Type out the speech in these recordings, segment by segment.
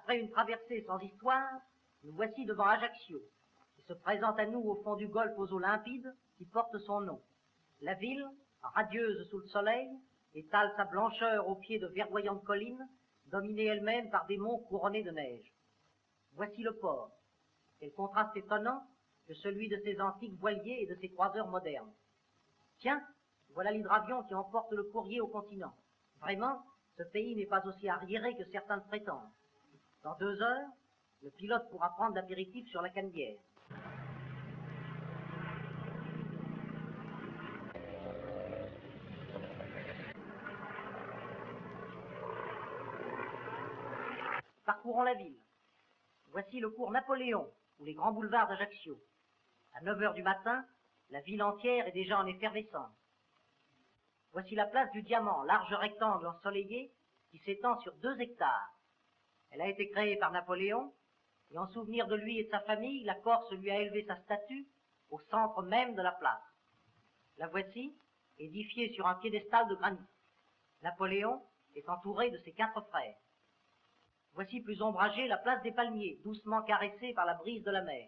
Après une traversée sans histoire, nous voici devant Ajaccio, qui se présente à nous au fond du golfe aux eaux limpides, qui porte son nom. La ville, radieuse sous le soleil, étale sa blancheur au pied de verdoyantes collines, dominées elles-mêmes par des monts couronnés de neige. Voici le port. Quel contraste étonnant que celui de ces antiques voiliers et de ces croiseurs modernes. Tiens, voilà l'hydravion qui emporte le courrier au continent. Vraiment, ce pays n'est pas aussi arriéré que certains le prétendent. Dans 2 heures, le pilote pourra prendre l'apéritif sur la Canebière. Parcourons la ville. Voici le cours Napoléon, ou les grands boulevards d'Ajaccio. À 9 heures du matin, la ville entière est déjà en effervescence. Voici la place du Diamant, large rectangle ensoleillé qui s'étend sur 2 hectares. Elle a été créée par Napoléon, et en souvenir de lui et de sa famille, la Corse lui a élevé sa statue au centre même de la place. La voici, édifiée sur un piédestal de granit. Napoléon est entouré de ses 4 frères. Voici plus ombragée la place des Palmiers, doucement caressée par la brise de la mer.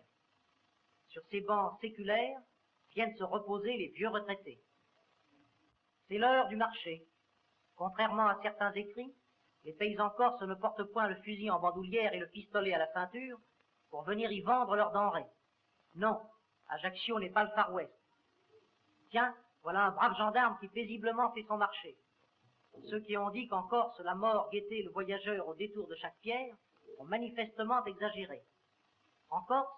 Sur ces bancs séculaires viennent se reposer les vieux retraités. C'est l'heure du marché. Contrairement à certains écrits, les paysans corses ne portent point le fusil en bandoulière et le pistolet à la ceinture pour venir y vendre leurs denrées. Non, Ajaccio n'est pas le Far West. Tiens, voilà un brave gendarme qui paisiblement fait son marché. Ceux qui ont dit qu'en Corse la mort guettait le voyageur au détour de chaque pierre ont manifestement exagéré. En Corse,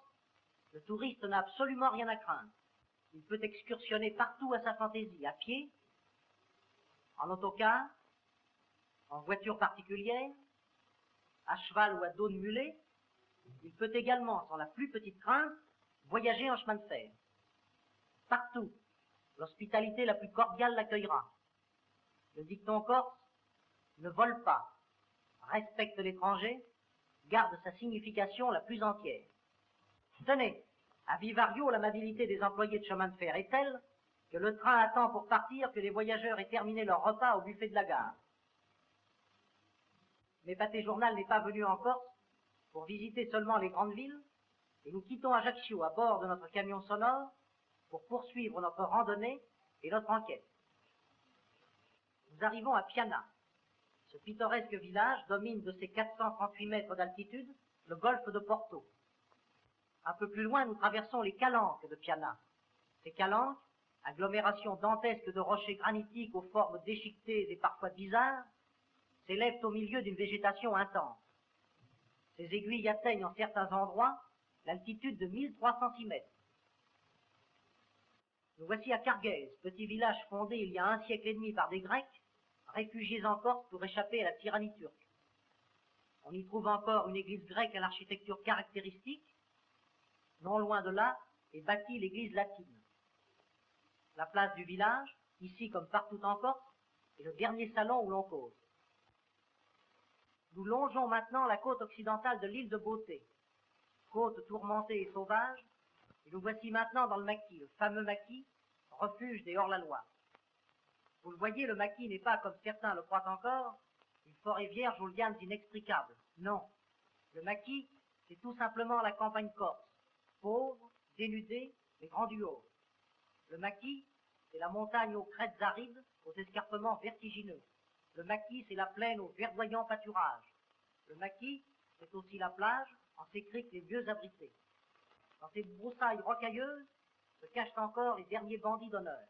le touriste n'a absolument rien à craindre. Il peut excursionner partout à sa fantaisie, à pied, en autocar, en voiture particulière, à cheval ou à dos de mulet. Il peut également, sans la plus petite crainte, voyager en chemin de fer. Partout, l'hospitalité la plus cordiale l'accueillera. Le dicton corse, ne vole pas, respecte l'étranger, garde sa signification la plus entière. Tenez, à Vivario, l'amabilité des employés de chemin de fer est telle que le train attend pour partir que les voyageurs aient terminé leur repas au buffet de la gare. Mais Pâté Journal n'est pas venu en Corse pour visiter seulement les grandes villes, et nous quittons Ajaccio à bord de notre camion sonore pour poursuivre notre randonnée et notre enquête. Nous arrivons à Piana. Ce pittoresque village domine de ses 438 mètres d'altitude le golfe de Porto. Un peu plus loin, nous traversons les calanques de Piana. Ces calanques, agglomération dantesque de rochers granitiques aux formes déchiquetées et parfois bizarres, s'élèvent au milieu d'une végétation intense. Ces aiguilles atteignent en certains endroits l'altitude de 1306 mètres. Nous voici à Carguez, petit village fondé il y a 1 siècle et demi par des Grecs, réfugiés en Corse pour échapper à la tyrannie turque. On y trouve encore une église grecque à l'architecture caractéristique. Non loin de là est bâtie l'église latine. La place du village, ici comme partout en Corse, est le dernier salon où l'on cause. Nous longeons maintenant la côte occidentale de l'île de Beauté, côte tourmentée et sauvage, et nous voici maintenant dans le maquis, le fameux maquis, refuge des hors-la-loi. Vous le voyez, le maquis n'est pas, comme certains le croient encore, une forêt vierge aux lianes inextricables. Non, le maquis, c'est tout simplement la campagne corse, pauvre, dénudée, mais grandiose. Le maquis, c'est la montagne aux crêtes arides, aux escarpements vertigineux. Le maquis, c'est la plaine aux verdoyants pâturages. Le maquis, c'est aussi la plage, en ces criques les mieux abritées. Dans ces broussailles rocailleuses se cachent encore les derniers bandits d'honneur.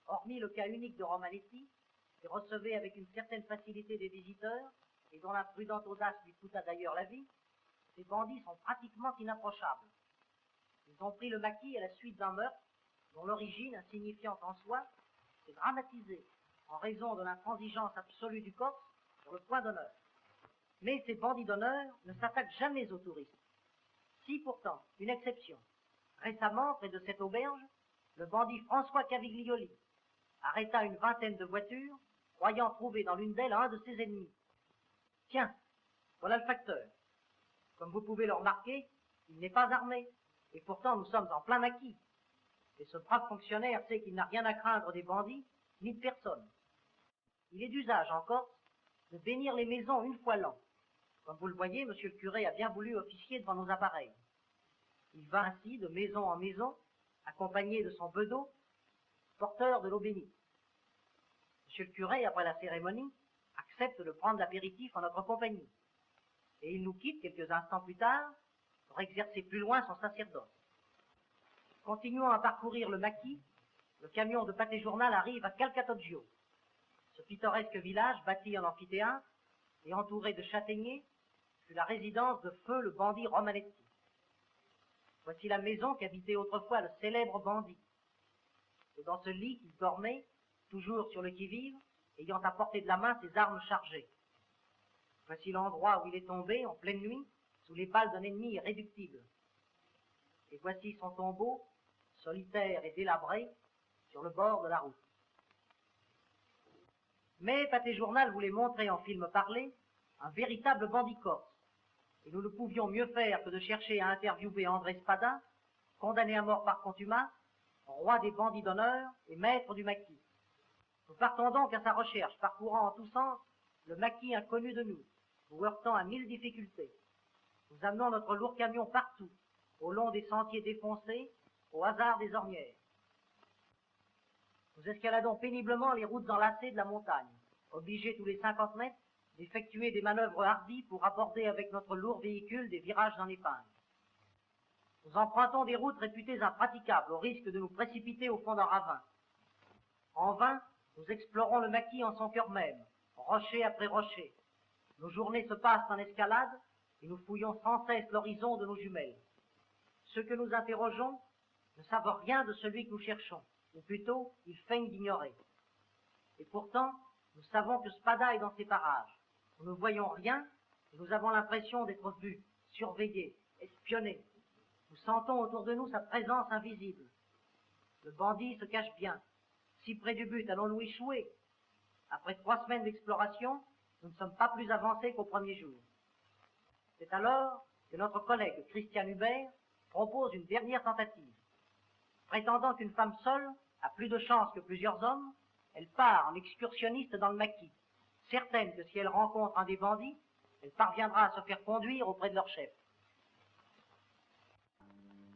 Hormis le cas unique de Romanetti, qui recevait avec une certaine facilité des visiteurs, et dont la prudente audace lui coûta d'ailleurs la vie, ces bandits sont pratiquement inapprochables. Ils ont pris le maquis à la suite d'un meurtre, dont l'origine, insignifiante en soi, s'est dramatisée en raison de l'intransigeance absolue du Corse sur le point d'honneur. Mais ces bandits d'honneur ne s'attaquent jamais aux touristes. Si pourtant, une exception. Récemment, près de cette auberge, le bandit François Caviglioli arrêta une vingtaine de voitures, croyant trouver dans l'une d'elles un de ses ennemis. Tiens, voilà le facteur. Comme vous pouvez le remarquer, il n'est pas armé, et pourtant nous sommes en plein maquis. Et ce brave fonctionnaire sait qu'il n'a rien à craindre des bandits, ni de personne. Il est d'usage en Corse de bénir les maisons une fois l'an. Comme vous le voyez, monsieur le curé a bien voulu officier devant nos appareils. Il va ainsi de maison en maison, accompagné de son bedeau, porteur de l'eau bénite. Monsieur le curé, après la cérémonie, accepte de prendre l'apéritif en notre compagnie. Et il nous quitte quelques instants plus tard pour exercer plus loin son sacerdoce. Continuant à parcourir le maquis, le camion de Pâté Journal arrive à Calcatoggio. Ce pittoresque village, bâti en amphithéâtre et entouré de châtaigniers, fut la résidence de feu le bandit Romanetti. Voici la maison qu'habitait autrefois le célèbre bandit. C'est dans ce lit qu'il dormait, toujours sur le qui-vive, ayant à portée de la main ses armes chargées. Voici l'endroit où il est tombé, en pleine nuit, sous les balles d'un ennemi irréductible. Et voici son tombeau, solitaire et délabré, sur le bord de la route. Mais Pâté Journal voulait montrer en film parlé un véritable bandit corse, et nous ne pouvions mieux faire que de chercher à interviewer André Spada, condamné à mort par contumace, roi des bandits d'honneur et maître du maquis. Nous partons donc à sa recherche, parcourant en tous sens le maquis inconnu de nous, nous heurtant à 1000 difficultés. Nous amenons notre lourd camion partout, au long des sentiers défoncés, au hasard des ornières. Nous escaladons péniblement les routes enlacées de la montagne, obligés tous les 50 mètres d'effectuer des manœuvres hardies pour aborder avec notre lourd véhicule des virages en épingle. Nous empruntons des routes réputées impraticables, au risque de nous précipiter au fond d'un ravin. En vain, nous explorons le maquis en son cœur même, rocher après rocher. Nos journées se passent en escalade et nous fouillons sans cesse l'horizon de nos jumelles. Ceux que nous interrogeons ne savent rien de celui que nous cherchons, ou plutôt, ils feignent d'ignorer. Et pourtant, nous savons que Spada est dans ces parages. Nous ne voyons rien et nous avons l'impression d'être vus, surveillés, espionnés. Nous sentons autour de nous sa présence invisible. Le bandit se cache bien. Si près du but, allons-nous échouer? Après 3 semaines d'exploration, nous ne sommes pas plus avancés qu'au premier jour. C'est alors que notre collègue Christian Hubert propose une dernière tentative. Prétendant qu'une femme seule a plus de chance que plusieurs hommes, elle part en excursionniste dans le maquis, certaine que si elle rencontre un des bandits, elle parviendra à se faire conduire auprès de leur chef.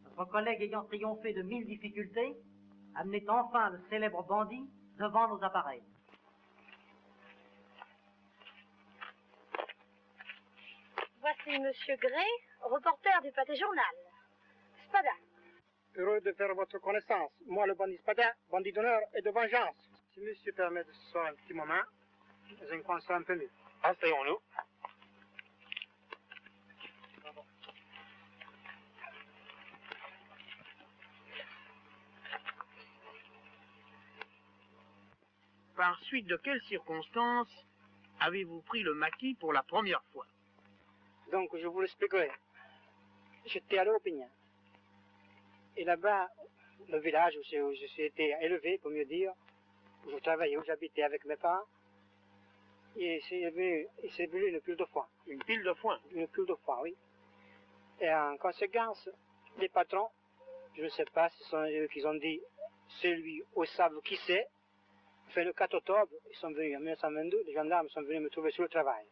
Notre collègue ayant triomphé de 1000 difficultés, amenait enfin le célèbre bandit devant nos appareils. Voici Monsieur Gray, reporter du Pâté Journal. Spada. Heureux de faire votre connaissance. Moi, le bandit Spada, bandit d'honneur et de vengeance. Si monsieur permet de s'asseoir un petit moment, je me concentre un peu mieux. Asseyons-nous. Par suite de quelles circonstances avez-vous pris le maquis pour la première fois? Donc, je vous l'expliquerai. J'étais allé au Pignan. Et là-bas, le village où je suis été élevé, pour mieux dire, où je travaillais, où j'habitais avec mes parents, et c'est venu une pile de foin. Une pile de foin? Une pile de foin, oui. Et en conséquence, les patrons, je ne sais pas si ce sont eux qui ont dit, celui au sable qui sait, enfin, le 4 octobre, ils sont venus en 1922, les gendarmes sont venus me trouver sur le travail.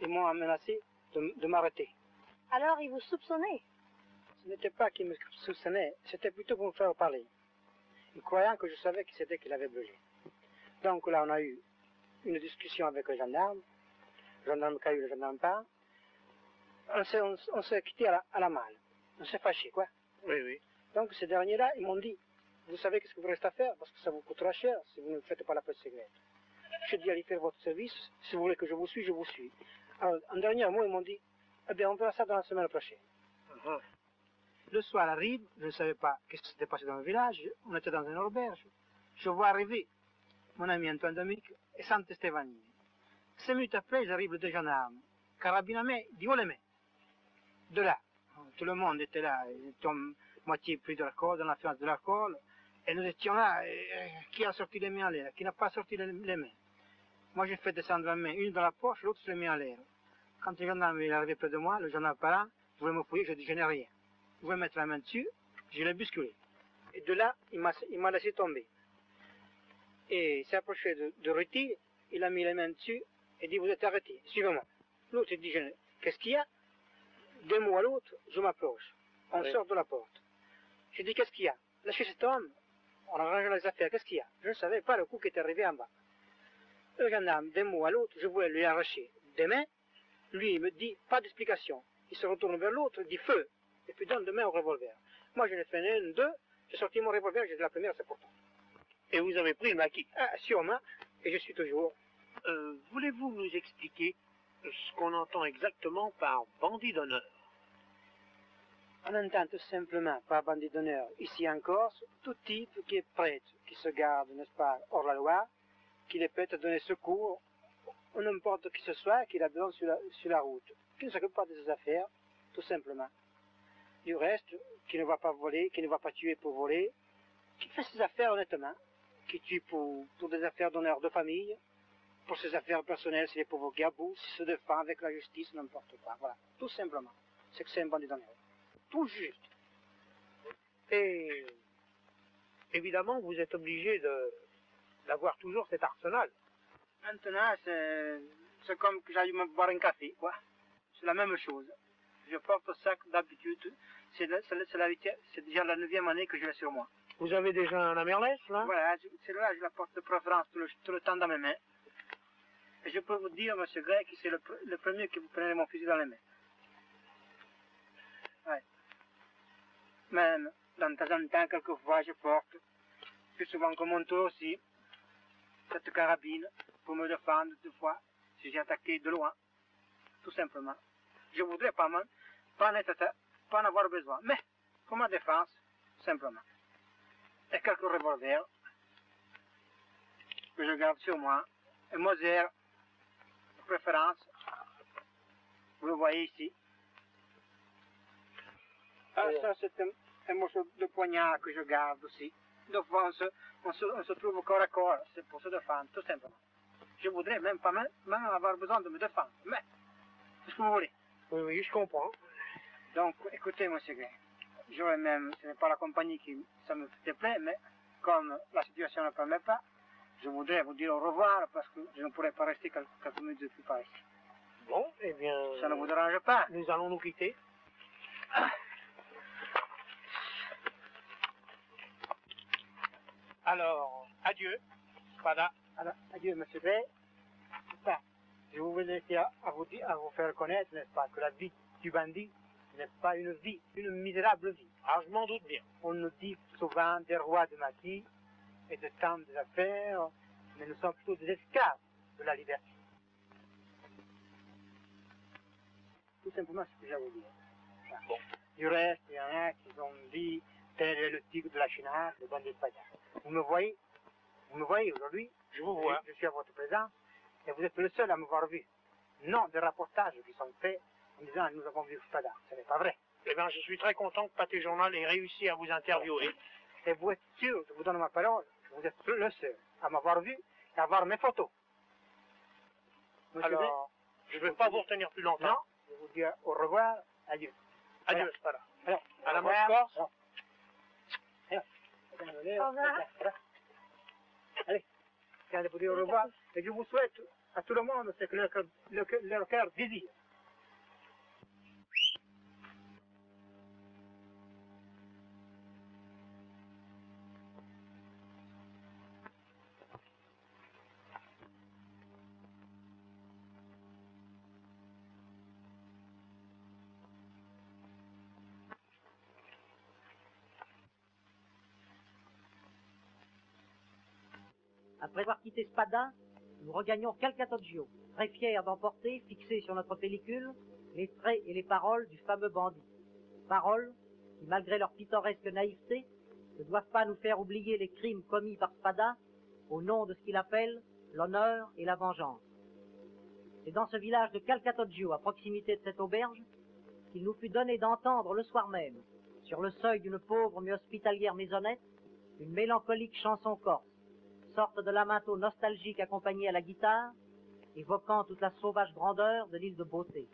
Ils m'ont menacé de m'arrêter. Alors, il vous soupçonnait? Ce n'était pas qu'ils me soupçonnaient, c'était plutôt pour me faire parler. Ils croyant que je savais qui c'était qui l'avait brûlé. Donc là, on a eu une discussion avec le gendarme Caillou, le gendarme pas. On s'est quitté à la malle. On s'est fâché, quoi. Oui, oui. Donc ces derniers-là, ils m'ont dit, vous savez qu'est-ce que vous restez à faire, parce que ça vous coûtera cher si vous ne faites pas la presse secrète. Je dis, allez faire votre service, si vous voulez que je vous suis, je vous suis. Alors, en dernier mot, ils m'ont dit, eh bien, on verra ça dans la semaine prochaine. Le soir arrive, je ne savais pas qu'est-ce qui s'était passé dans le village, on était dans une auberge. Je vois arriver mon ami Antoine Dominique et Sante Stefani. 5 minutes après, j'arrive le 2 gendarmes. Carabine à main, dit haut les mains. De là, tout le monde était là, ils étaient moitié pris de l'alcool, dans l'influence de l'alcool, et nous étions là, qui a sorti les mains en l'air, qui n'a pas sorti les mains. Moi, j'ai fait descendre ma main, une dans la poche, l'autre sur les mains en l'air. Quand le gendarme est arrivé près de moi, le gendarme parlant, voulait me fouiller, je dis, je n'ai rien. Je voulais mettre la main dessus, je l'ai bousculé. Et de là, il m'a laissé tomber. Et il s'est approché de Ruti, il a mis les mains dessus, et dit, vous êtes arrêté, suivez-moi. L'autre, il dit, qu'est-ce qu'il y a? D'un mot à l'autre, je m'approche. On sort de la porte. Je dis, qu'est-ce qu'il y a? Lâchez cet homme. On arrange les affaires. Qu'est-ce qu'il y a? Je ne savais pas le coup qui était arrivé en bas. Le gendarme, d'un mot à l'autre, je voulais lui arracher des mains. Lui, il me dit, pas d'explication. Il se retourne vers l'autre, dit feu. Et puis donne deux mains au revolver. Moi, je l'ai fait un, deux. J'ai sorti mon revolver, j'ai dit la première, c'est pour toi. Et vous avez pris le maquis. Ah, sûrement. Et je suis toujours. Voulez-vous nous expliquer ce qu'on entend exactement par bandit d'honneur? On entend tout simplement par bandit d'honneur, ici en Corse, tout type qui est prêtre, qui se garde, n'est-ce pas, hors la loi, qui est prêt à donner secours à n'importe qui ce soit qu'il a besoin sur la route, qui ne s'occupe pas de ses affaires, tout simplement. Du reste, qui ne va pas voler, qui ne va pas tuer pour voler, qui fait ses affaires honnêtement, qui tue pour des affaires d'honneur de famille, pour ses affaires personnelles, s'il est provoqué à bout, s'il se défend avec la justice, n'importe quoi. Voilà, tout simplement. C'est que c'est un bandit d'honneur. Tout juste. Et évidemment, vous êtes obligé d'avoir toujours cet arsenal. Maintenant, c'est comme que j'aille me boire un café, quoi. C'est la même chose. Je porte ça d'habitude. C'est déjà la 9e année que je l'ai sur moi. Vous avez déjà un Amerlès, là? Voilà, celle-là, je la porte de préférence tout le temps dans mes mains. Et je peux vous dire, monsieur Gray, que c'est le premier que vous prenez mon fusil dans les mains. Ouais. Même, de temps en temps, quelquefois, je porte, plus souvent que mon tour aussi, cette carabine, pour me défendre deux fois, si j'ai attaqué de loin, tout simplement. Je voudrais pas en avoir besoin, mais, pour ma défense, simplement. Et quelques revolvers, que je garde sur moi, et Moser, de préférence, vous le voyez ici. Ah, ça, c'est un morceau de poignard que je garde aussi. Deux fois, on se trouve au corps à corps, c'est pour se défendre, tout simplement. Je voudrais même pas même avoir besoin de me défendre, mais, qu'est-ce que vous voulez? Oui, je comprends. Donc, écoutez, monsieur Gray, j'aurais même, ce n'est pas la compagnie qui ça me déplaît, mais comme la situation ne permet pas, je voudrais vous dire au revoir parce que je ne pourrais pas rester quelques minutes de plus par ici. Bon, eh bien... Ça ne vous dérange pas? Nous allons nous quitter. Alors, adieu, Spada. Alors, adieu, monsieur Gray. Enfin, je voulais laisser à vous faire connaître, n'est-ce pas, que la vie du bandit n'est pas une vie, une misérable vie. Ah, je m'en doute bien. On nous dit souvent des rois de maquis et de temps des affaires, mais nous sommes plutôt des esclaves de la liberté. Tout simplement ce que j'ai à vous dire. Enfin, Bon. Du reste, il y en a qui ont dit tel est le tigre de la Chine, le bandit Spada. Vous me voyez aujourd'hui? Je vous vois. Je suis à votre présence et vous êtes le seul à m'avoir vu. Non des reportages qui sont faits en disant nous avons vu Spada. Ce n'est pas vrai. Eh bien, je suis très content que Pâté Journal ait réussi à vous interviewer. Et vous êtes sûr, je vous donne ma parole, que vous êtes le seul à m'avoir vu et à voir mes photos. Monsieur Gray, Alors, je ne vais pas vous retenir plus longtemps. non, je vous dis au revoir, adieu. Adieu, Voilà. Spada. Alors, À la au revoir. Moscorse. Alors. Au revoir. Allez, regardez pour dire au revoir. Et je vous souhaite à tout le monde ce que leur cœur désire. Après avoir quitté Spada, nous regagnons Calcatoggio, très fiers d'emporter, fixés sur notre pellicule, les traits et les paroles du fameux bandit. Paroles qui, malgré leur pittoresque naïveté, ne doivent pas nous faire oublier les crimes commis par Spada au nom de ce qu'il appelle l'honneur et la vengeance. C'est dans ce village de Calcatoggio, à proximité de cette auberge, qu'il nous fut donné d'entendre le soir même, sur le seuil d'une pauvre mais hospitalière maisonnette, une mélancolique chanson corse, sorte de lamento nostalgique accompagnée à la guitare, évoquant toute la sauvage grandeur de l'île de Beauté.